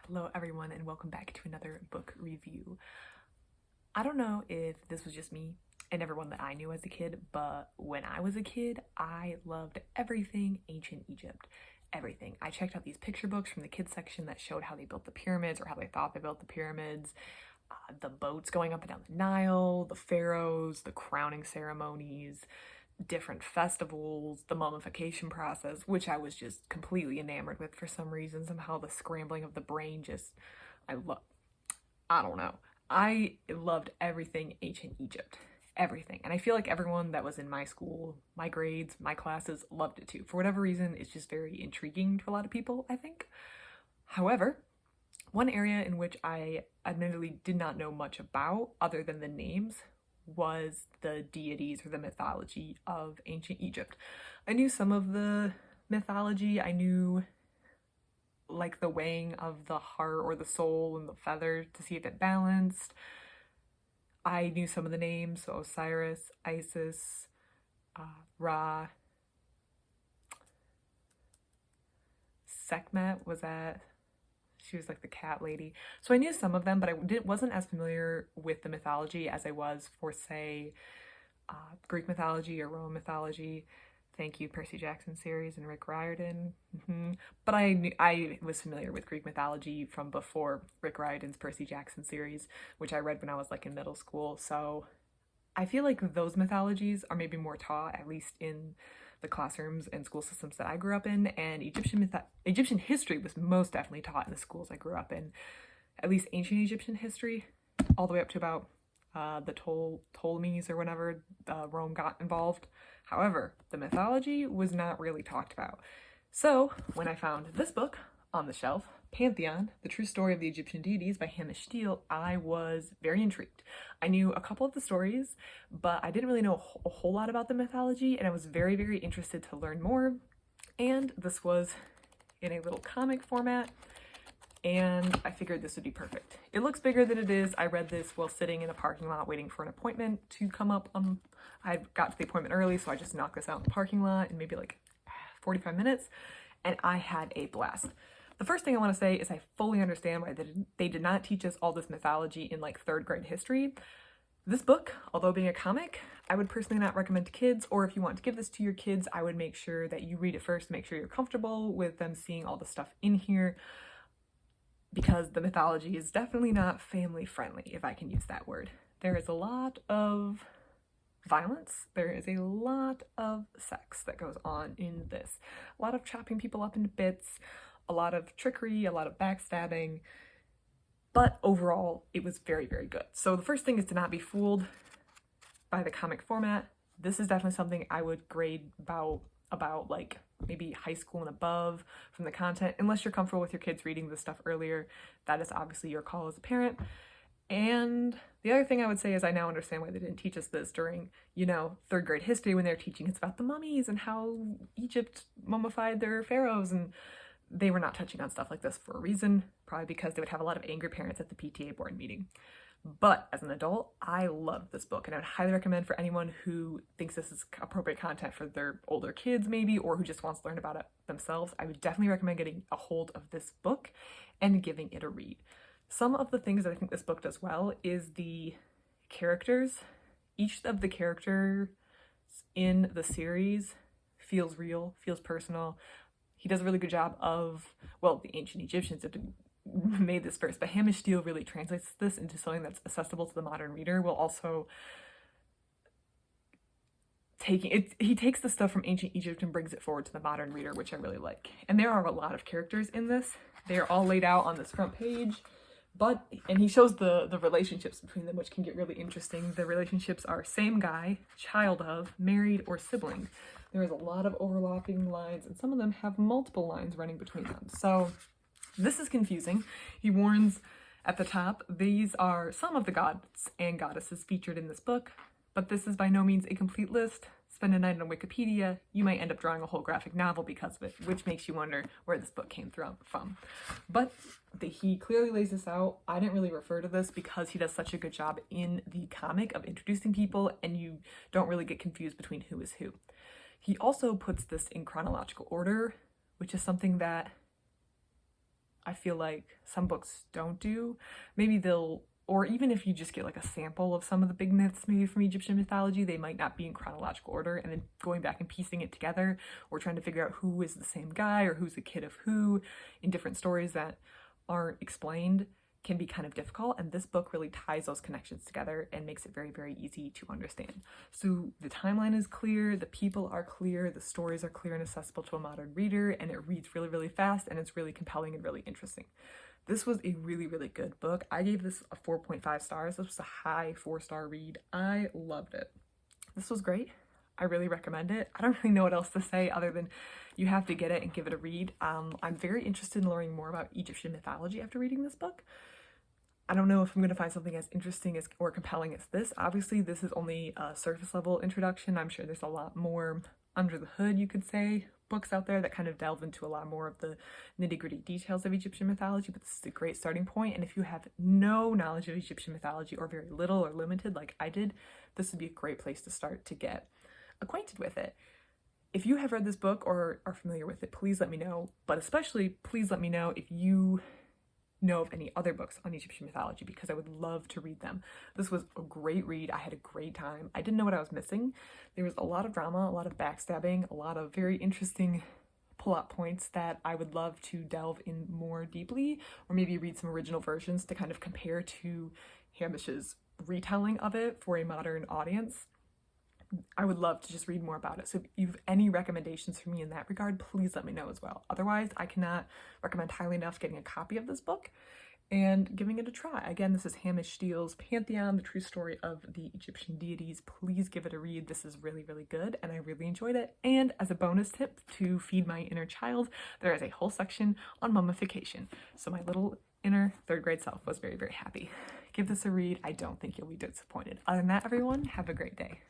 Hello everyone and welcome back to another book review. I don't know if this was just me and everyone that I knew as a kid, but when I was a kid, I loved everything ancient Egypt. Everything. I checked out these picture books from the kids section that showed how they built the pyramids or how they thought they built the pyramids, the boats going up and down the Nile, the pharaohs, the crowning ceremonies, different festivals, the mummification process, which I was just completely enamored with for some reason. Somehow the scrambling of the brain I don't know. I loved everything ancient Egypt. Everything. And I feel like everyone that was in my school, my grades, my classes loved it too. For whatever reason, it's just very intriguing to a lot of people, I think. However, one area in which I admittedly did not know much about, other than the names, was the deities or the mythology of ancient Egypt. I knew some of the mythology. I knew like the weighing of the heart or the soul and the feather to see if it balanced. I knew some of the names, so Osiris, Isis, Ra, Sekhmet, she was like the cat lady. So I knew some of them, but I wasn't as familiar with the mythology as I was for, say, Greek mythology or Roman mythology. Thank you, Percy Jackson series and Rick Riordan. But I was familiar with Greek mythology from before Rick Riordan's Percy Jackson series, which I read when I was like in middle school. So I feel like those mythologies are maybe more taught, at least in the classrooms and school systems that I grew up in, and Egyptian history was most definitely taught in the schools I grew up in, at least ancient Egyptian history, all the way up to about the Ptolemies or whenever Rome got involved. However, the mythology was not really talked about. So when I found this book on the shelf, Pantheon, The True Story of the Egyptian Deities by Hamish Steele, I was very intrigued. I knew a couple of the stories, but I didn't really know a whole lot about the mythology, and I was very, very interested to learn more. And this was in a little comic format, and I figured this would be perfect. It looks bigger than it is. I read this while sitting in a parking lot waiting for an appointment to come up. I got to the appointment early, so I just knocked this out in the parking lot in maybe like 45 minutes, and I had a blast. The first thing I want to say is I fully understand why they did not teach us all this mythology in like third grade history. This book, although being a comic, I would personally not recommend to kids, or if you want to give this to your kids, I would make sure that you read it first, make sure you're comfortable with them seeing all the stuff in here, because the mythology is definitely not family friendly, if I can use that word. There is a lot of violence, there is a lot of sex that goes on in this. A lot of chopping people up into bits, a lot of trickery, a lot of backstabbing, but overall it was very, very good. So the first thing is to not be fooled by the comic format. This is definitely something I would grade about like maybe high school and above from the content, unless you're comfortable with your kids reading this stuff earlier. That is obviously your call as a parent. And the other thing I would say is I now understand why they didn't teach us this during, third grade history when they're teaching us about the mummies and how Egypt mummified their pharaohs, and they were not touching on stuff like this for a reason, probably because they would have a lot of angry parents at the PTA board meeting. But as an adult, I love this book, and I would highly recommend for anyone who thinks this is appropriate content for their older kids maybe, or who just wants to learn about it themselves. I would definitely recommend getting a hold of this book and giving it a read. Some of the things that I think this book does well is the characters. Each of the characters in the series feels real, feels personal. He does a really good job of, well, the ancient Egyptians have made this first, but Hamish Steele really translates this into something that's accessible to the modern reader, while also he takes the stuff from ancient Egypt and brings it forward to the modern reader, which I really like. And there are a lot of characters in this. They are all laid out on this front page, and he shows the relationships between them, which can get really interesting. The relationships are same guy, child of, married, or sibling. There is a lot of overlapping lines, and some of them have multiple lines running between them. So this is confusing. He warns at the top, these are some of the gods and goddesses featured in this book, but this is by no means a complete list. Spend a night on Wikipedia, you might end up drawing a whole graphic novel because of it, which makes you wonder where this book came from. But he clearly lays this out. I didn't really refer to this because he does such a good job in the comic of introducing people, and you don't really get confused between who is who. He also puts this in chronological order, which is something that I feel like some books don't do. Maybe they'll, or even if you just get like a sample of some of the big myths maybe from Egyptian mythology, they might not be in chronological order, and then going back and piecing it together or trying to figure out who is the same guy or who's the kid of who in different stories that aren't explained can be kind of difficult, and this book really ties those connections together and makes it very, very easy to understand. So the timeline is clear, the people are clear, the stories are clear and accessible to a modern reader, and it reads really, really fast, and it's really compelling and really interesting. This was a really, really good book. I gave this a 4.5 stars. This was a high 4-star read. I loved it. This was great. I really recommend it. I don't really know what else to say other than you have to get it and give it a read. I'm very interested in learning more about Egyptian mythology after reading this book. I don't know if I'm going to find something as interesting as or compelling as this. Obviously, this is only a surface level introduction. I'm sure there's a lot more under the hood, you could say, books out there that kind of delve into a lot more of the nitty-gritty details of Egyptian mythology, but this is a great starting point. And if you have no knowledge of Egyptian mythology or very little or limited like I did, this would be a great place to start to get acquainted with it. If you have read this book or are familiar with it, please let me know, but especially please let me know if you know of any other books on Egyptian mythology, because I would love to read them. This was a great read. I had a great time. I didn't know what I was missing. There was a lot of drama, a lot of backstabbing, a lot of very interesting plot points that I would love to delve in more deeply, or maybe read some original versions to kind of compare to Hamish's retelling of it for a modern audience. I would love to just read more about it. So if you have any recommendations for me in that regard, please let me know as well. Otherwise, I cannot recommend highly enough getting a copy of this book and giving it a try. Again, this is Hamish Steele's Pantheon, the true story of the Egyptian deities. Please give it a read. This is really, really good, and I really enjoyed it. And as a bonus tip to feed my inner child, there is a whole section on mummification. So my little inner third grade self was very, very happy. Give this a read. I don't think you'll be disappointed. Other than that, everyone, have a great day.